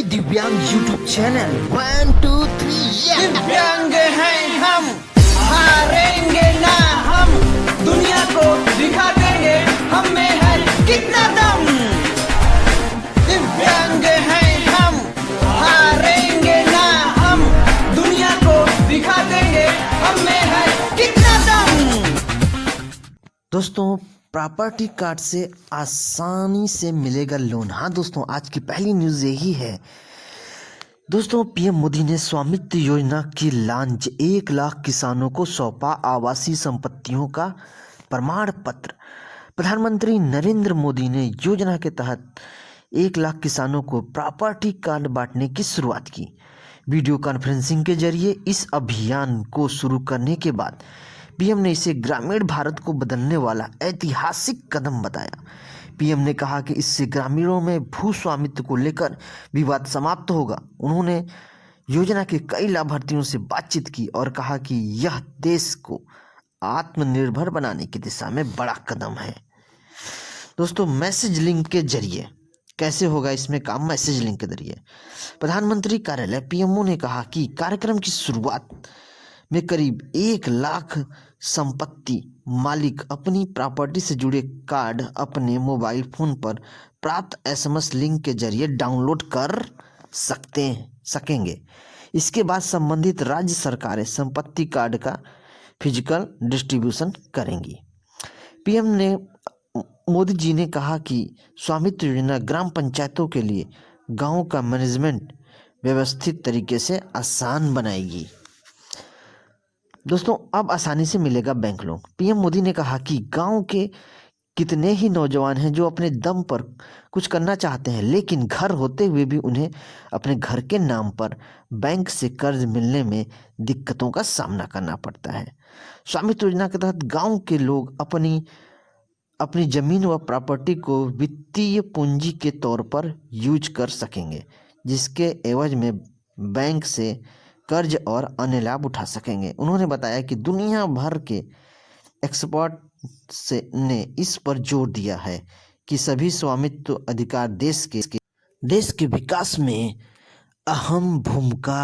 दिव्यांग YouTube channel 1 2 3 दिव्यांग हैं हम, हारेंगे ना हम, दुनिया को दिखा देंगे हम में है कितना दम। दिव्यांग हैं हम, हारेंगे ना हम, दुनिया को दिखा देंगे हम में है कितना दम। दोस्तों, प्रॉपर्टी कार्ड से आसानी से मिलेगा लोन। हाँ दोस्तों, आज की पहली न्यूज़ यही है। दोस्तों, पीएम मोदी ने स्वामित्व योजना की लॉन्च, 1 लाख किसानों को सौंपा आवासीय संपत्तियों का प्रमाण पत्र। प्रधानमंत्री नरेंद्र मोदी ने योजना के तहत 1 लाख किसानों को प्रॉपर्टी कार्ड बांटने की शुरुआत की। वीडियो कॉन्फ्रेंसिंग के जरिए इस अभियान को शुरू करने के बाद पीएम ने इसे ग्रामीण भारत को बदलने वाला ऐतिहासिक कदम बताया। पीएम ने कहा कि इससे ग्रामीणों में भू स्वामित्व को लेकर विवाद समाप्त होगा। उन्होंने योजना के कई लाभार्थियों से बातचीत की और कहा कि यह देश को आत्मनिर्भर बनाने की दिशा में बड़ा कदम है। दोस्तों, मैसेज लिंक के जरिए कैसे होगा इसमें काम? मैसेज लिंक के जरिए प्रधानमंत्री कार्यालय पीएमओ ने कहा कि कार्यक्रम की शुरुआत में करीब 1 लाख संपत्ति मालिक अपनी प्रॉपर्टी से जुड़े कार्ड अपने मोबाइल फोन पर प्राप्त एसएमएस लिंक के जरिए डाउनलोड कर सकेंगे। इसके बाद संबंधित राज्य सरकारें संपत्ति कार्ड का फिजिकल डिस्ट्रीब्यूशन करेंगी। पीएम ने मोदी जी ने कहा कि स्वामित्व योजना ग्राम पंचायतों के लिए गांव का मैनेजमेंट व्यवस्थित तरीके से आसान बनाएगी। दोस्तों, अब आसानी से मिलेगा बैंक लोन। पीएम मोदी ने कहा कि गांव के कितने ही नौजवान हैं जो अपने दम पर कुछ करना चाहते हैं, लेकिन घर होते हुए भी उन्हें अपने घर के नाम पर बैंक से कर्ज मिलने में दिक्कतों का सामना करना पड़ता है। स्वामित्व योजना के तहत गांव के लोग अपनी जमीन व प्रॉपर्टी को वित्तीय पूंजी के तौर पर यूज कर सकेंगे, जिसके एवज में बैंक से कर्ज और अन्य लाभ उठा सकेंगे। उन्होंने बताया कि दुनिया भर के एक्सपर्ट ने इस पर जोर दिया है कि सभी स्वामित्व अधिकार देश के विकास में अहम भूमिका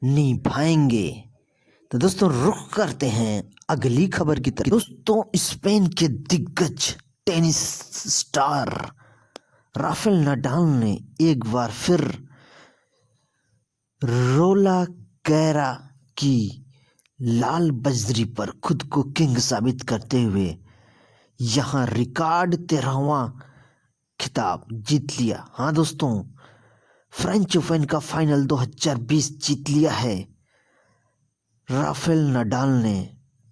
निभाएंगे। तो दोस्तों, रुख करते हैं अगली खबर की तरफ। दोस्तों, स्पेन के दिग्गज टेनिस स्टार राफेल नडाल ने एक बार फिर रोला गैरा की लाल बजरी पर खुद को किंग साबित करते हुए यहां रिकॉर्ड 13वां खिताब जीत लिया। हाँ दोस्तों, फ्रेंच ओपन का फाइनल 2020 जीत लिया है राफेल नडाल ने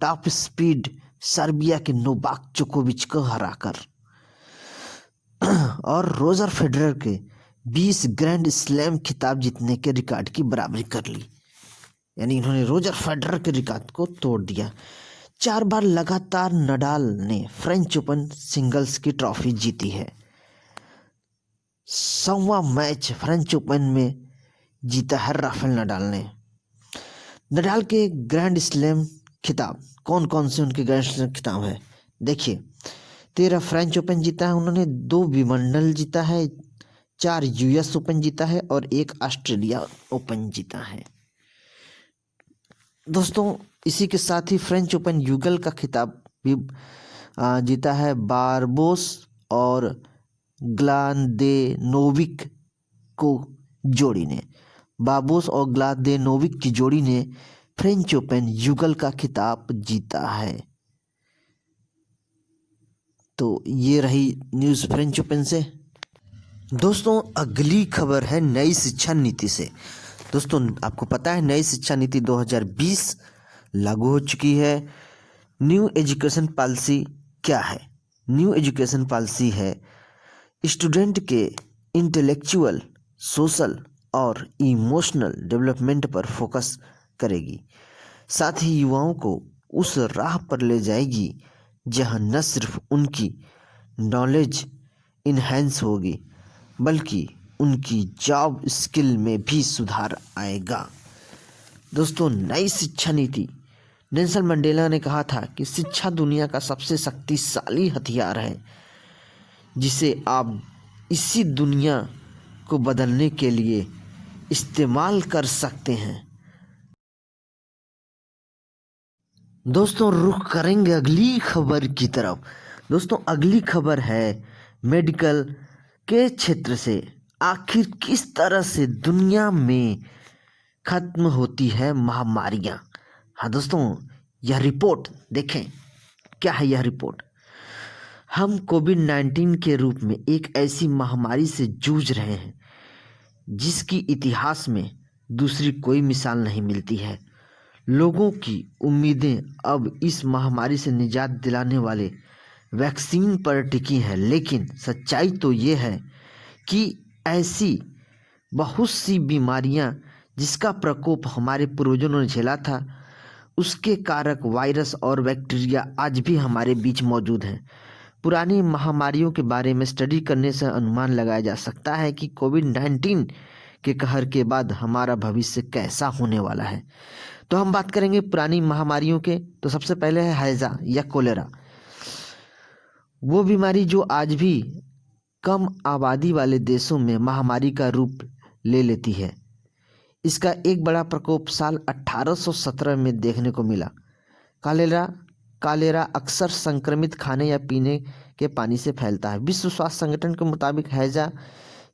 टॉप स्पीड सर्बिया के नोवाक जोकोविच को हराकर और रोजर फेडरर के 20 ग्रैंड स्लैम खिताब जीतने के रिकॉर्ड की बराबरी कर ली। यानी इन्होंने रोजर फेडरर के रिकॉर्ड को तोड़ दिया। 4 बार लगातार नडाल ने फ्रेंच ओपन सिंगल्स की ट्रॉफी जीती है। 100वां मैच फ्रेंच ओपन में जीता है राफेल नडाल ने। नडाल के ग्रैंड स्लैम खिताब कौन कौन से उनके ग्रैंड स्लैम खिताब है? देखिए, 13 फ्रेंच ओपन जीता है उन्होंने, 2 विंबलडन जीता है, 4 यूएस ओपन जीता है और 1 ऑस्ट्रेलिया ओपन जीता है। दोस्तों, इसी के साथ ही फ्रेंच ओपन युगल का खिताब भी जीता है बारबोस और ग्लादेनोविक को जोड़ी ने। बारबोस और ग्लादेनोविक की जोड़ी ने फ्रेंच ओपन युगल का खिताब जीता है। तो ये रही न्यूज़ फ्रेंच ओपन से। दोस्तों, अगली खबर है नई शिक्षा नीति से। दोस्तों, आपको पता है नई शिक्षा नीति 2020 लागू हो चुकी है। न्यू एजुकेशन पॉलिसी क्या है? न्यू एजुकेशन पॉलिसी है स्टूडेंट के इंटेलेक्चुअल, सोशल और इमोशनल डेवलपमेंट पर फोकस करेगी। साथ ही युवाओं को उस राह पर ले जाएगी जहां न सिर्फ उनकी नॉलेज इन्हेंस होगी बल्कि उनकी जॉब स्किल में भी सुधार आएगा। दोस्तों, नई शिक्षा नीति, नेल्सन मंडेला ने कहा था कि शिक्षा दुनिया का सबसे शक्तिशाली हथियार है जिसे आप इसी दुनिया को बदलने के लिए इस्तेमाल कर सकते हैं। दोस्तों रुख करेंगे अगली खबर की तरफ। दोस्तों अगली खबर है मेडिकल के क्षेत्र से। आखिर किस तरह से दुनिया में खत्म होती है महामारियां। हाँ दोस्तों, यह रिपोर्ट देखें। क्या है यह रिपोर्ट? हम कोविड-19 के रूप में एक ऐसी महामारी से जूझ रहे हैं जिसकी इतिहास में दूसरी कोई मिसाल नहीं मिलती है। लोगों की उम्मीदें अब इस महामारी से निजात दिलाने वाले वैक्सीन पर टिकी हैं, लेकिन सच्चाई तो ये है कि ऐसी बहुत सी बीमारियां जिसका प्रकोप हमारे पूर्वजों ने झेला था, उसके कारक वायरस और बैक्टीरिया आज भी हमारे बीच मौजूद हैं। पुरानी महामारियों के बारे में स्टडी करने से अनुमान लगाया जा सकता है कि कोविड-19 के कहर के बाद हमारा भविष्य कैसा होने वाला है। तो हम बात करेंगे पुरानी महामारियों के। तो सबसे पहले है हैजा या कोलेरा, वो बीमारी जो आज भी कम आबादी वाले देशों में महामारी का रूप ले लेती है। इसका एक बड़ा प्रकोप साल 1817 में देखने को मिला। कालेरा अक्सर संक्रमित खाने या पीने के पानी से फैलता है। विश्व स्वास्थ्य संगठन के मुताबिक हैजा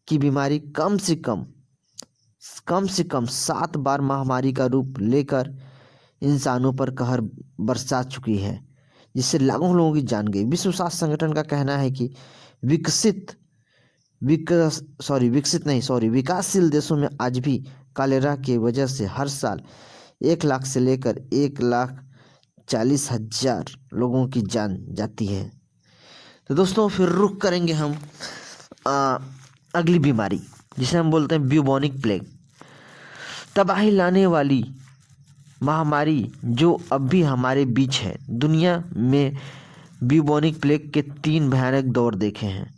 की बीमारी कम से कम 7 बार महामारी का रूप लेकर इंसानों पर कहर बरसा चुकी है, जिससे लाखों लोगों की जान गई। विश्व स्वास्थ्य संगठन का कहना है कि विकासशील देशों में आज भी कॉलेरा के वजह से हर साल 1 लाख से लेकर 1,40,000 लोगों की जान जाती है। तो दोस्तों फिर रुख करेंगे हम अगली बीमारी जिसे हम बोलते हैं ब्यूबोनिक प्लेग। तबाही लाने वाली महामारी जो अब भी हमारे बीच है। दुनिया में ब्यूबोनिक प्लेग के 3 भयानक दौर देखे हैं।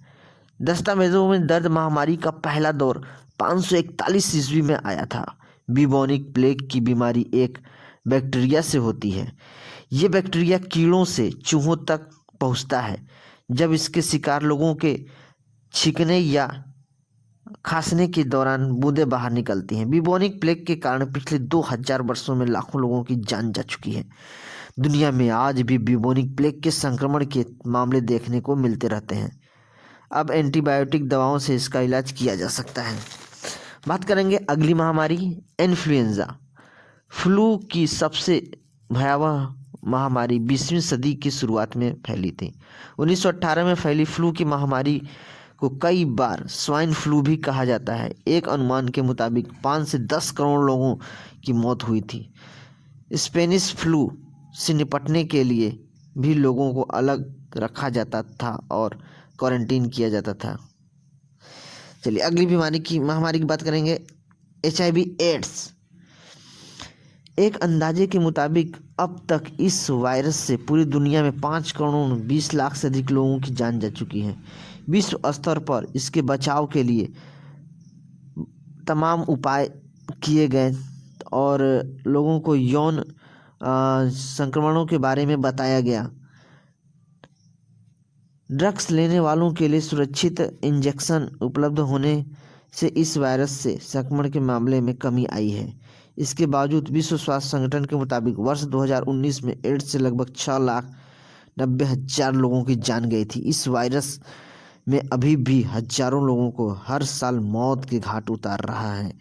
दस्तावेजों में दर्ज महामारी का पहला दौर 541 ईस्वी में आया था। ब्यूबोनिक प्लेग की बीमारी एक बैक्टीरिया से होती है। ये बैक्टीरिया कीड़ों से चूहों तक पहुंचता है। जब इसके शिकार लोगों के छींकने या खांसने के दौरान बूंदें बाहर निकलती हैं। ब्यूबोनिक प्लेग के कारण पिछले 2000 वर्षों में लाखों लोगों की जान जा चुकी है। दुनिया में आज भी ब्यूबोनिक प्लेग के संक्रमण के मामले देखने को मिलते रहते हैं। अब एंटीबायोटिक दवाओं से इसका इलाज किया जा सकता है। बात करेंगे अगली महामारी इन्फ्लुएंजा। फ्लू की सबसे भयावह महामारी 20वीं सदी की शुरुआत में फैली थी। 1918 में फैली फ्लू की महामारी को कई बार स्वाइन फ्लू भी कहा जाता है। एक अनुमान के मुताबिक 5 से 10 करोड़ लोगों की मौत हुई थी। स्पेनिश फ्लू से निपटने के लिए भी लोगों को अलग रखा जाता था और क्वारंटीन किया जाता था। चलिए अगली महामारी की बात करेंगे HIV एड्स। एक अंदाजे के मुताबिक अब तक इस वायरस से पूरी दुनिया में 5 करोड़ 20 लाख से अधिक लोगों की जान जा चुकी है। विश्व स्तर पर इसके बचाव के लिए तमाम उपाय किए गए और लोगों को यौन संक्रमणों के बारे में बताया गया। ड्रग्स लेने वालों के लिए सुरक्षित इंजेक्शन उपलब्ध होने से इस वायरस से संक्रमण के मामले में कमी आई है। इसके बावजूद विश्व स्वास्थ्य संगठन के मुताबिक वर्ष 2019 में एड्स से लगभग 6,90,000 लोगों की जान गई थी। इस वायरस में अभी भी हजारों लोगों को हर साल मौत के घाट उतार रहा है।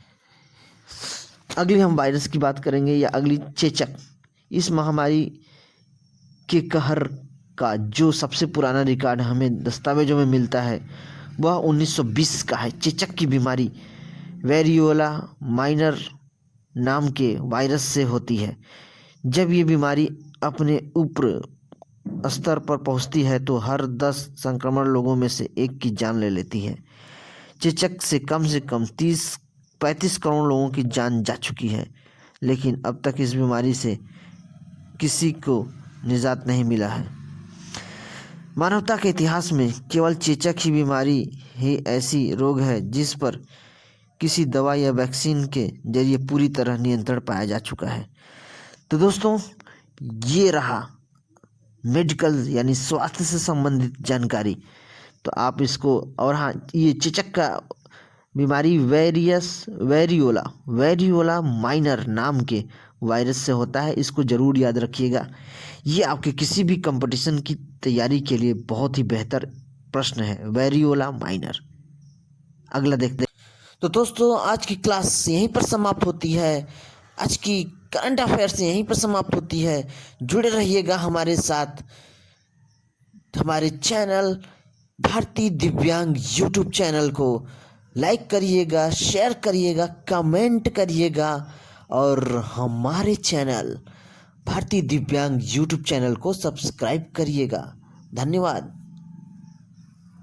अगली हम वायरस की बात करेंगे या अगली चेचक। इस महामारी के कहर का जो सबसे पुराना रिकॉर्ड हमें दस्तावेजों में मिलता है वह 1920 का है। चेचक की बीमारी वेरियोला माइनर नाम के वायरस से होती है। जब ये बीमारी अपने ऊपर स्तर पर पहुंचती है तो हर 10 संक्रमण लोगों में से 1 की जान ले लेती है। चेचक से कम 35 करोड़ लोगों की जान जा चुकी है, लेकिन अब तक इस बीमारी से किसी को निजात नहीं मिला है। मानवता के इतिहास में केवल चेचक ही बीमारी ही ऐसी रोग है जिस पर किसी दवा या वैक्सीन के जरिए पूरी तरह नियंत्रण पाया जा चुका है। तो दोस्तों ये रहा मेडिकल यानी स्वास्थ्य से संबंधित जानकारी। तो आप इसको और हाँ, ये चेचक का बीमारी वेरियोला माइनर नाम के वायरस से होता है। इसको ज़रूर याद रखिएगा। ये आपके किसी भी कंपटीशन की तैयारी के लिए बहुत ही बेहतर प्रश्न है, वेरियोला माइनर। अगला देखते हैं। तो दोस्तों आज की क्लास यहीं पर समाप्त होती है। आज की करंट अफेयर्स यहीं पर समाप्त होती है। जुड़े रहिएगा हमारे साथ। हमारे चैनल भारतीय दिव्यांग यूट्यूब चैनल को लाइक करिएगा, शेयर करिएगा, कमेंट करिएगा और हमारे चैनल भारतीय दिव्यांग यूट्यूब चैनल को सब्सक्राइब करिएगा। धन्यवाद।